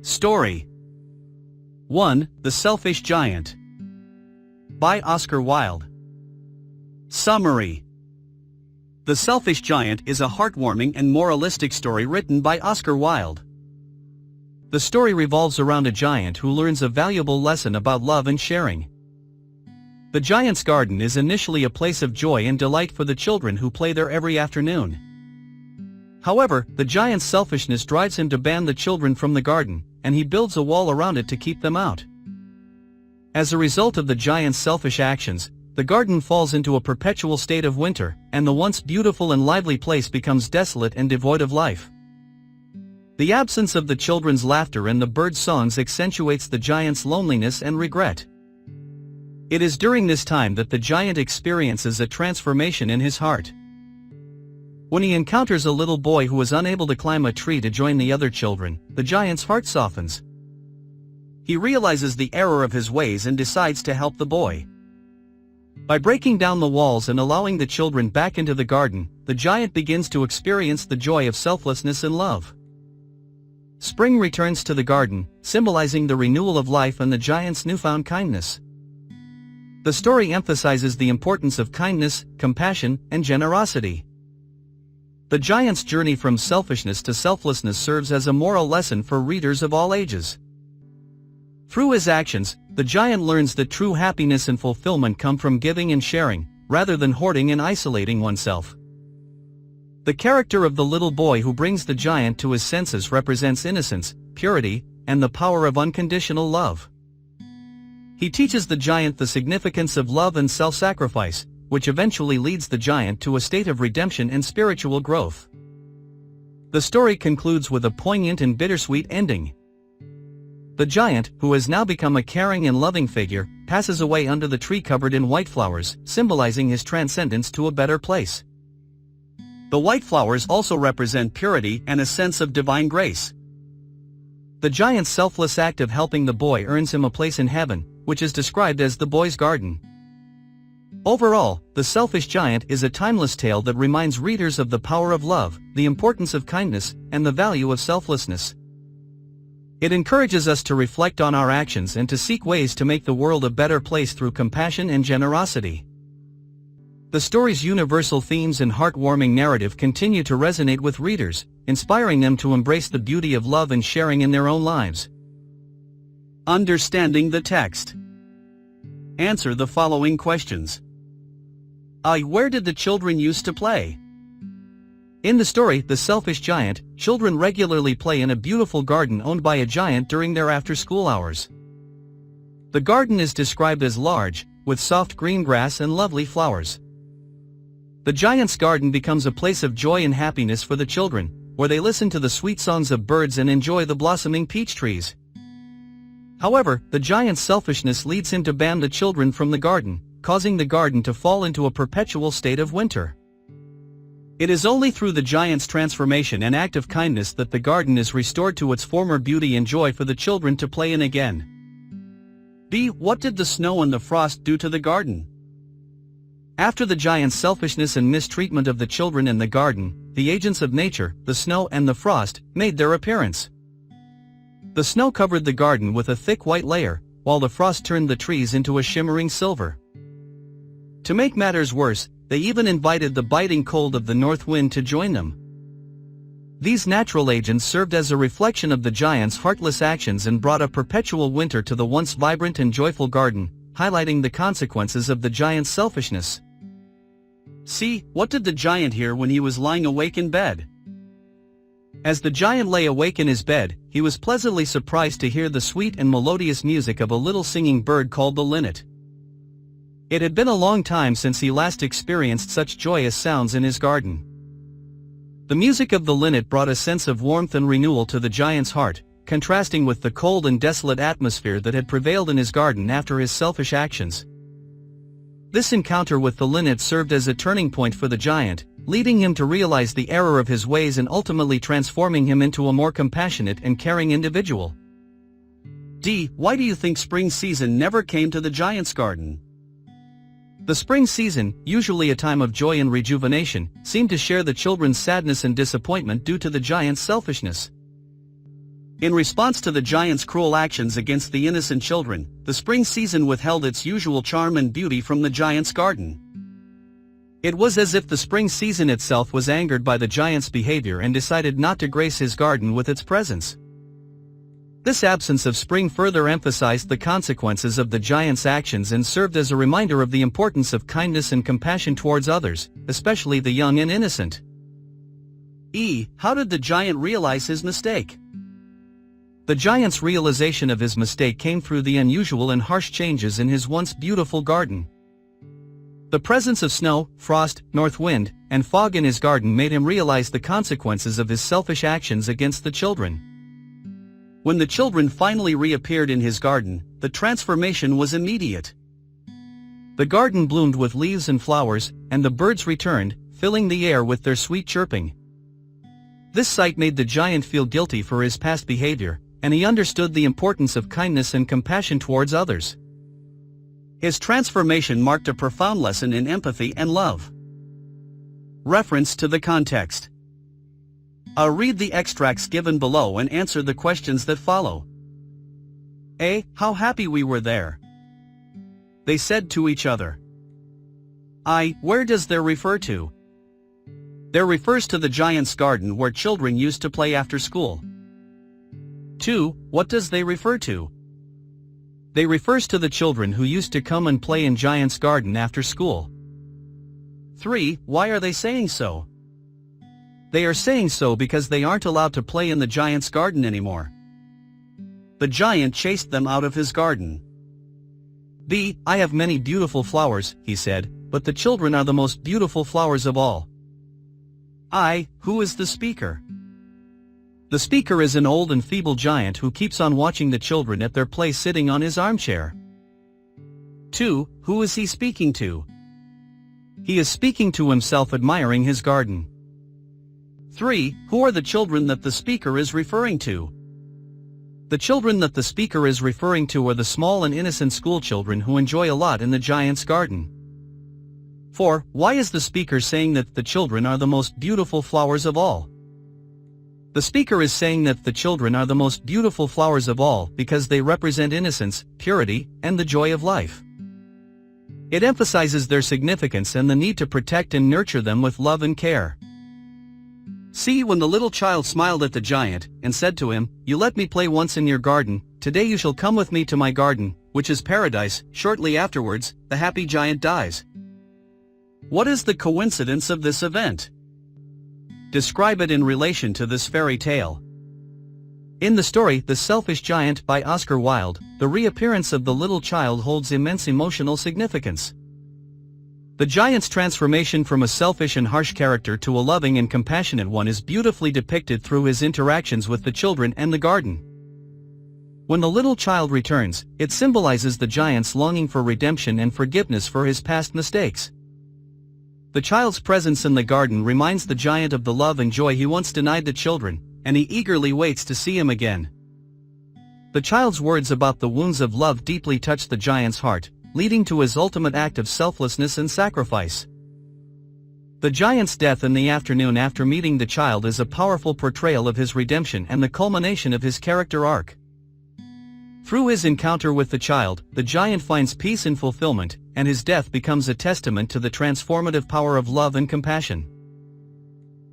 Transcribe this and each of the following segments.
Story 1. The Selfish Giant. By Oscar Wilde. Summary. The Selfish Giant is a heartwarming and moralistic story written by Oscar Wilde. The story revolves around a giant who learns a valuable lesson about love and sharing. The giant's garden is initially a place of joy and delight for the children who play there every afternoon. However, the giant's selfishness drives him to ban the children from the garden, and he builds a wall around it to keep them out. As a result of the giant's selfish actions, the garden falls into a perpetual state of winter, and the once beautiful and lively place becomes desolate and devoid of life. The absence of the children's laughter and the birds' songs accentuates the giant's loneliness and regret. It is during this time that the giant experiences a transformation in his heart. When he encounters a little boy who is unable to climb a tree to join the other children, the giant's heart softens. He realizes the error of his ways and decides to help the boy. By breaking down the walls and allowing the children back into the garden, the giant begins to experience the joy of selflessness and love. Spring returns to the garden, symbolizing the renewal of life and the giant's newfound kindness. The story emphasizes the importance of kindness, compassion, and generosity. The giant's journey from selfishness to selflessness serves as a moral lesson for readers of all ages. Through his actions, the giant learns that true happiness and fulfillment come from giving and sharing, rather than hoarding and isolating oneself. The character of the little boy who brings the giant to his senses represents innocence, purity, and the power of unconditional love. He teaches the giant the significance of love and self-sacrifice, which eventually leads the giant to a state of redemption and spiritual growth. The story concludes with a poignant and bittersweet ending. The giant, who has now become a caring and loving figure, passes away under the tree covered in white flowers, symbolizing his transcendence to a better place. The white flowers also represent purity and a sense of divine grace. The giant's selfless act of helping the boy earns him a place in heaven, which is described as the boy's garden. Overall, The Selfish Giant is a timeless tale that reminds readers of the power of love, the importance of kindness, and the value of selflessness. It encourages us to reflect on our actions and to seek ways to make the world a better place through compassion and generosity. The story's universal themes and heartwarming narrative continue to resonate with readers, inspiring them to embrace the beauty of love and sharing in their own lives. Understanding the text. Answer the following questions. Where did the children used to play? In the story, The Selfish Giant, children regularly play in a beautiful garden owned by a giant during their after-school hours. The garden is described as large, with soft green grass and lovely flowers. The giant's garden becomes a place of joy and happiness for the children, where they listen to the sweet songs of birds and enjoy the blossoming peach trees. However, the giant's selfishness leads him to ban the children from the garden, causing the garden to fall into a perpetual state of winter. It is only through the giant's transformation and act of kindness that the garden is restored to its former beauty and joy for the children to play in again. B. What did the snow and the frost do to the garden? After the giant's selfishness and mistreatment of the children in the garden, the agents of nature, the snow and the frost, made their appearance. The snow covered the garden with a thick white layer, while the frost turned the trees into a shimmering silver. To make matters worse, they even invited the biting cold of the north wind to join them. These natural agents served as a reflection of the giant's heartless actions and brought a perpetual winter to the once vibrant and joyful garden, highlighting the consequences of the giant's selfishness. C. What did the giant hear when he was lying awake in bed? As the giant lay awake in his bed, he was pleasantly surprised to hear the sweet and melodious music of a little singing bird called the linnet. It had been a long time since he last experienced such joyous sounds in his garden. The music of the linnet brought a sense of warmth and renewal to the giant's heart, contrasting with the cold and desolate atmosphere that had prevailed in his garden after his selfish actions. This encounter with the linnet served as a turning point for the giant, leading him to realize the error of his ways and ultimately transforming him into a more compassionate and caring individual. D. Why do you think spring season never came to the giant's garden? The spring season, usually a time of joy and rejuvenation, seemed to share the children's sadness and disappointment due to the giant's selfishness. In response to the giant's cruel actions against the innocent children, the spring season withheld its usual charm and beauty from the giant's garden. It was as if the spring season itself was angered by the giant's behavior and decided not to grace his garden with its presence. This absence of spring further emphasized the consequences of the giant's actions and served as a reminder of the importance of kindness and compassion towards others, especially the young and innocent. How did the giant realize his mistake? The giant's realization of his mistake came through the unusual and harsh changes in his once beautiful garden. The presence of snow, frost, north wind, and fog in his garden made him realize the consequences of his selfish actions against the children. When the children finally reappeared in his garden, the transformation was immediate. The garden bloomed with leaves and flowers, and the birds returned, filling the air with their sweet chirping. This sight made the giant feel guilty for his past behavior, and he understood the importance of kindness and compassion towards others. His transformation marked a profound lesson in empathy and love. Reference to the context. Read the extracts given below and answer the questions that follow. A. How happy we were there. They said to each other. Where does there refer to? There refers to the giant's garden where children used to play after school. 2. What does they refer to? They refers to the children who used to come and play in giant's garden after school. 3. Why are they saying so? They are saying so because they aren't allowed to play in the giant's garden anymore. The giant chased them out of his garden. B. I have many beautiful flowers, he said, but the children are the most beautiful flowers of all. Who is the speaker? The speaker is an old and feeble giant who keeps on watching the children at their play sitting on his armchair. 2. Who is he speaking to? He is speaking to himself, admiring his garden. 3. Who are the children that the speaker is referring to? The children that the speaker is referring to are the small and innocent school children who enjoy a lot in the giant's garden. 4. Why is the speaker saying that the children are the most beautiful flowers of all? The speaker is saying that the children are the most beautiful flowers of all because they represent innocence, purity, and the joy of life. It emphasizes their significance and the need to protect and nurture them with love and care. See, when the little child smiled at the giant, and said to him, "You let me play once in your garden, today you shall come with me to my garden, which is paradise." Shortly afterwards, the happy giant dies. What is the coincidence of this event? Describe it in relation to this fairy tale. In the story The Selfish Giant by Oscar Wilde, the reappearance of the little child holds immense emotional significance. The giant's transformation from a selfish and harsh character to a loving and compassionate one is beautifully depicted through his interactions with the children and the garden. When the little child returns, it symbolizes the giant's longing for redemption and forgiveness for his past mistakes. The child's presence in the garden reminds the giant of the love and joy he once denied the children, and he eagerly waits to see him again. The child's words about the wounds of love deeply touch the giant's heart, leading to his ultimate act of selflessness and sacrifice. The giant's death in the afternoon after meeting the child is a powerful portrayal of his redemption and the culmination of his character arc. Through his encounter with the child, the giant finds peace and fulfillment, and his death becomes a testament to the transformative power of love and compassion.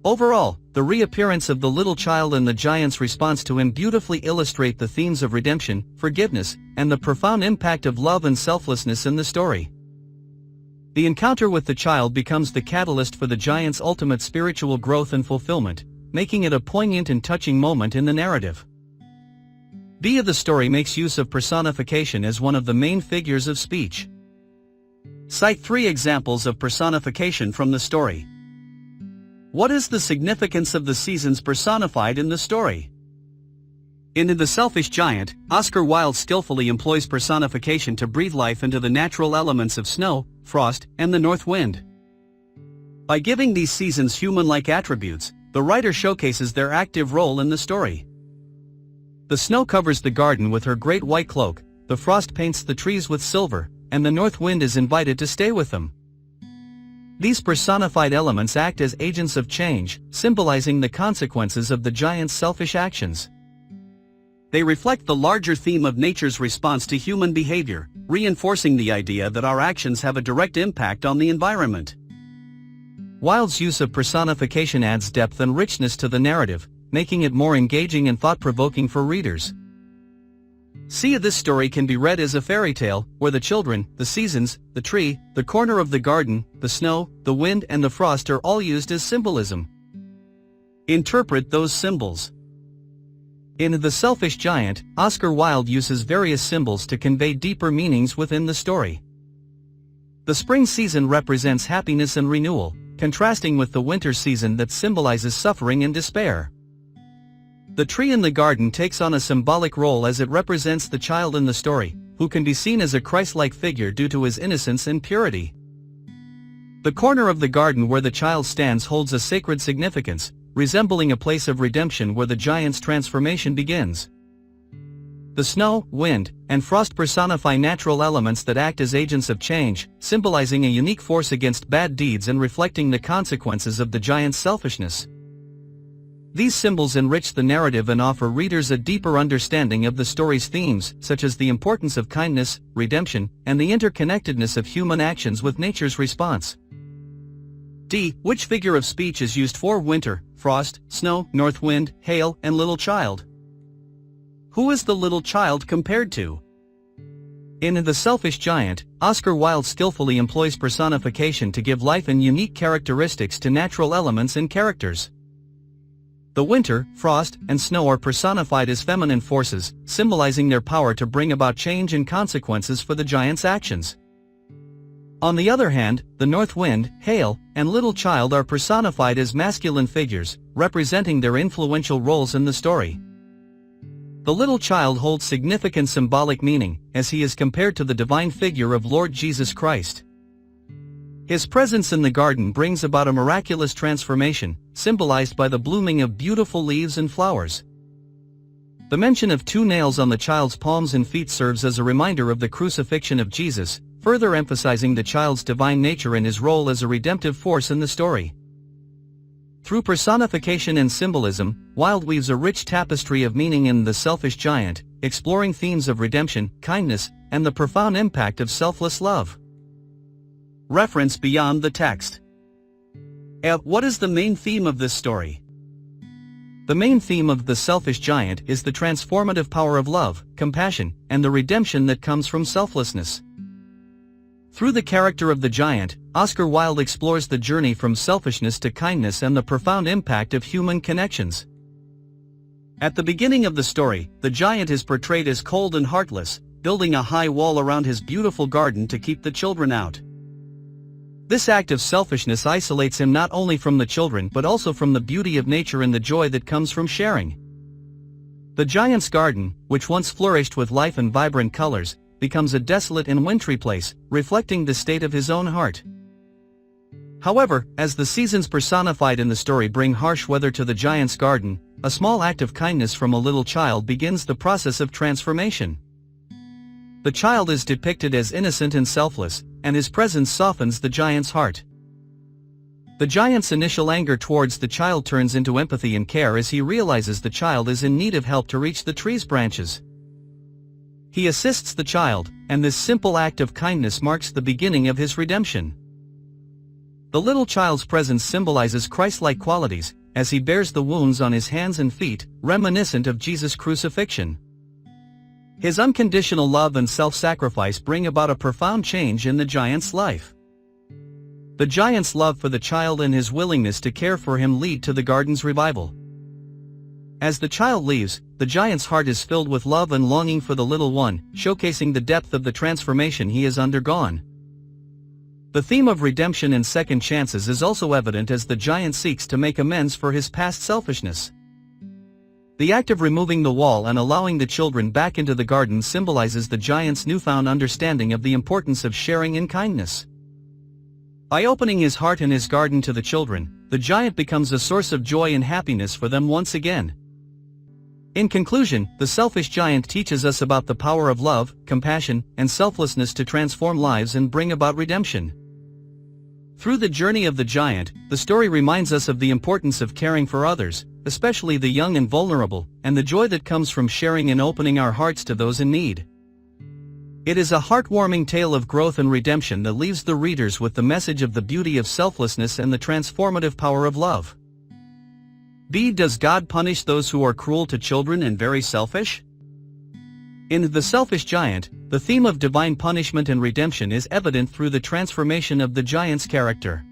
Overall, the reappearance of the little child and the giant's response to him beautifully illustrate the themes of redemption, forgiveness, and the profound impact of love and selflessness in the story. The encounter with the child becomes the catalyst for the giant's ultimate spiritual growth and fulfillment, making it a poignant and touching moment in the narrative. B. The story makes use of personification as one of the main figures of speech. Cite 3 examples of personification from the story. What is the significance of the seasons personified in the story? In The Selfish Giant, Oscar Wilde skillfully employs personification to breathe life into the natural elements of snow, frost, and the north wind. By giving these seasons human-like attributes, the writer showcases their active role in the story. The snow covers the garden with her great white cloak, the frost paints the trees with silver, and the north wind is invited to stay with them. These personified elements act as agents of change, symbolizing the consequences of the giant's selfish actions. They reflect the larger theme of nature's response to human behavior, reinforcing the idea that our actions have a direct impact on the environment. Wilde's use of personification adds depth and richness to the narrative, making it more engaging and thought-provoking for readers. See, this story can be read as a fairy tale, where the children, the seasons, the tree, the corner of the garden, the snow, the wind and the frost are all used as symbolism. Interpret those symbols. In The Selfish Giant, Oscar Wilde uses various symbols to convey deeper meanings within the story. The spring season represents happiness and renewal, contrasting with the winter season that symbolizes suffering and despair. The tree in the garden takes on a symbolic role as it represents the child in the story, who can be seen as a Christ-like figure due to his innocence and purity. The corner of the garden where the child stands holds a sacred significance, resembling a place of redemption where the giant's transformation begins. The snow, wind, and frost personify natural elements that act as agents of change, symbolizing a unique force against bad deeds and reflecting the consequences of the giant's selfishness. These symbols enrich the narrative and offer readers a deeper understanding of the story's themes, such as the importance of kindness, redemption, and the interconnectedness of human actions with nature's response. D. Which figure of speech is used for winter, frost, snow, north wind, hail, and little child? Who is the little child compared to? In The Selfish Giant, Oscar Wilde skillfully employs personification to give life and unique characteristics to natural elements and characters. The winter, frost, and snow are personified as feminine forces, symbolizing their power to bring about change and consequences for the giant's actions. On the other hand, the north wind, hail, and little child are personified as masculine figures, representing their influential roles in the story. The little child holds significant symbolic meaning, as he is compared to the divine figure of Lord Jesus Christ. His presence in the garden brings about a miraculous transformation, symbolized by the blooming of beautiful leaves and flowers. The mention of 2 nails on the child's palms and feet serves as a reminder of the crucifixion of Jesus, further emphasizing the child's divine nature and his role as a redemptive force in the story. Through personification and symbolism, Wilde weaves a rich tapestry of meaning in The Selfish Giant, exploring themes of redemption, kindness, and the profound impact of selfless love. Reference beyond the text. What is the main theme of this story? The main theme of The Selfish Giant is the transformative power of love, compassion, and the redemption that comes from selflessness. Through the character of the giant, Oscar Wilde explores the journey from selfishness to kindness and the profound impact of human connections. At the beginning of the story, the giant is portrayed as cold and heartless, building a high wall around his beautiful garden to keep the children out. This act of selfishness isolates him not only from the children but also from the beauty of nature and the joy that comes from sharing. The giant's garden, which once flourished with life and vibrant colors, becomes a desolate and wintry place, reflecting the state of his own heart. However, as the seasons personified in the story bring harsh weather to the giant's garden, a small act of kindness from a little child begins the process of transformation. The child is depicted as innocent and selfless, and his presence softens the giant's heart. The giant's initial anger towards the child turns into empathy and care as he realizes the child is in need of help to reach the tree's branches. He assists the child, and this simple act of kindness marks the beginning of his redemption. The little child's presence symbolizes Christ-like qualities, as he bears the wounds on his hands and feet, reminiscent of Jesus' crucifixion. His unconditional love and self-sacrifice bring about a profound change in the giant's life. The giant's love for the child and his willingness to care for him lead to the garden's revival. As the child leaves, the giant's heart is filled with love and longing for the little one, showcasing the depth of the transformation he has undergone. The theme of redemption and second chances is also evident as the giant seeks to make amends for his past selfishness. The act of removing the wall and allowing the children back into the garden symbolizes the giant's newfound understanding of the importance of sharing and kindness. By opening his heart and his garden to the children, the giant becomes a source of joy and happiness for them once again. In conclusion, The Selfish Giant teaches us about the power of love, compassion, and selflessness to transform lives and bring about redemption. Through the journey of the giant, the story reminds us of the importance of caring for others, especially the young and vulnerable, and the joy that comes from sharing and opening our hearts to those in need. It is a heartwarming tale of growth and redemption that leaves the readers with the message of the beauty of selflessness and the transformative power of love. B. Does God punish those who are cruel to children and very selfish? In The Selfish Giant, the theme of divine punishment and redemption is evident through the transformation of the giant's character.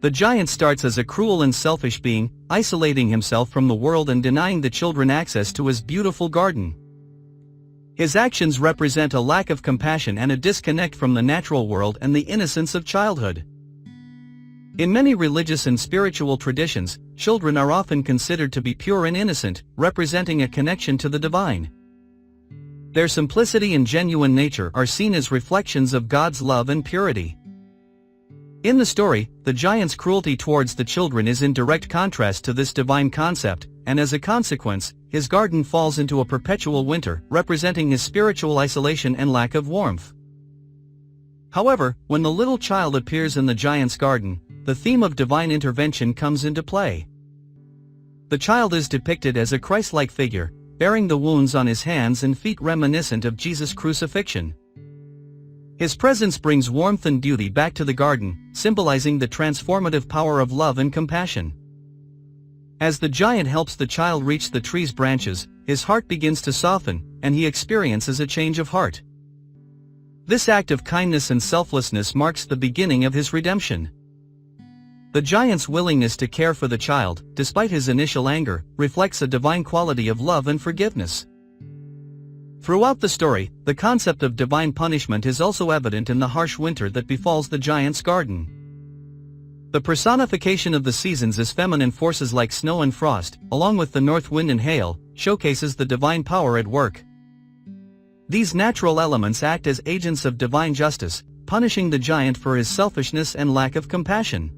The giant starts as a cruel and selfish being, isolating himself from the world and denying the children access to his beautiful garden. His actions represent a lack of compassion and a disconnect from the natural world and the innocence of childhood. In many religious and spiritual traditions, children are often considered to be pure and innocent, representing a connection to the divine. Their simplicity and genuine nature are seen as reflections of God's love and purity. In the story, the giant's cruelty towards the children is in direct contrast to this divine concept, and as a consequence, his garden falls into a perpetual winter, representing his spiritual isolation and lack of warmth. However, when the little child appears in the giant's garden, the theme of divine intervention comes into play. The child is depicted as a Christ-like figure, bearing the wounds on his hands and feet reminiscent of Jesus' crucifixion. His presence brings warmth and beauty back to the garden, symbolizing the transformative power of love and compassion. As the giant helps the child reach the tree's branches, his heart begins to soften, and he experiences a change of heart. This act of kindness and selflessness marks the beginning of his redemption. The giant's willingness to care for the child, despite his initial anger, reflects a divine quality of love and forgiveness. Throughout the story, the concept of divine punishment is also evident in the harsh winter that befalls the giant's garden. The personification of the seasons as feminine forces like snow and frost, along with the north wind and hail, showcases the divine power at work. These natural elements act as agents of divine justice, punishing the giant for his selfishness and lack of compassion.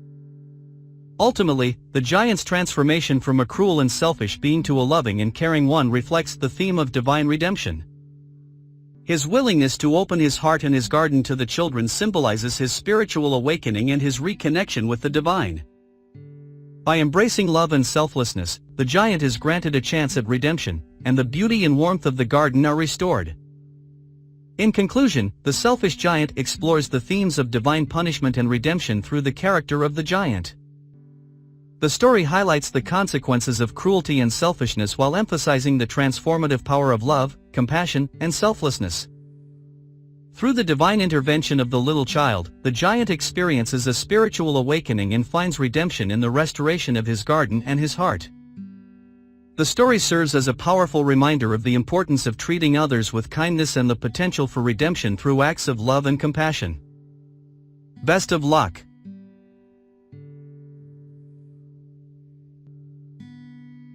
Ultimately, the giant's transformation from a cruel and selfish being to a loving and caring one reflects the theme of divine redemption. His willingness to open his heart and his garden to the children symbolizes his spiritual awakening and his reconnection with the divine. By embracing love and selflessness, the giant is granted a chance at redemption, and the beauty and warmth of the garden are restored. In conclusion, The Selfish Giant explores the themes of divine punishment and redemption through the character of the giant. The story highlights the consequences of cruelty and selfishness while emphasizing the transformative power of love, compassion, and selflessness. Through the divine intervention of the little child, the giant experiences a spiritual awakening and finds redemption in the restoration of his garden and his heart. The story serves as a powerful reminder of the importance of treating others with kindness and the potential for redemption through acts of love and compassion. Best of luck!